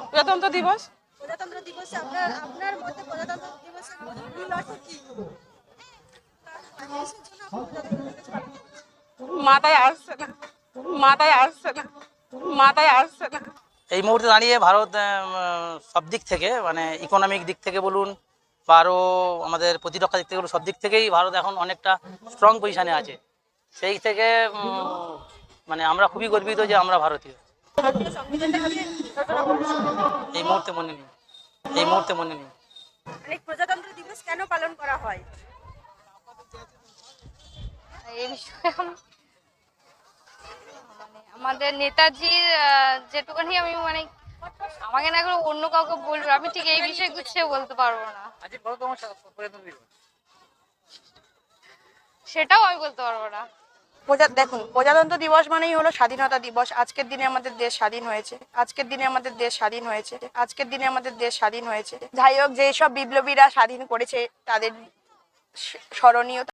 প্রজাতন্ত্র দিবস। প্রজাতন্ত্র দিবসে আপনার আপনার মতে প্রজাতন্ত্র দিবসের মূল অর্থ কি? দেশের জন্য আপনি প্রজাতন্ত্র দিবস পালন করছেন। মাথায় আসছে না, মাথায় আসছে না, মাথায় আসছে না। এই মুহূর্তে দাঁড়িয়ে ভারত সব দিক থেকে মানে ইকোনমিক দিক থেকে বলুন বা আরও আমাদের প্রতিরক্ষা দিক থেকে বলুন, সব দিক থেকেই ভারত এখন অনেকটা স্ট্রং পজিশানে আছে। সেই থেকে মানে আমরা খুবই গর্বিত যে আমরা ভারতীয়। ভারতীয় সংবিধানটা কে রচনা করেছেন? এই মুহূর্তে মনে নেই, এই মুহূর্তে মনে নেই। মানে প্রজাতন্ত্র দিবস কেন পালন করা হয়? এই বিষয়ে মানে আমাদের নেতাজির যেটুকুনি আমি মানে আমাকে না করে অন্য কাউকে বলবো, আমি ঠিক এই বিষয়ে গুছিয়ে বলতে পারবো না, সেটাও আমি বলতে পারবো না। দেখুন, প্রজাতন্ত্র দিবস মানেই হলো স্বাধীনতা দিবস। আজকের দিনে আমাদের দেশ স্বাধীন হয়েছে, আজকের দিনে আমাদের দেশ স্বাধীন হয়েছে, আজকের দিনে আমাদের দেশ স্বাধীন হয়েছে। যাই হোক, যেসব বিপ্লবীরা স্বাধীন করেছে তাদের স্মরণীয়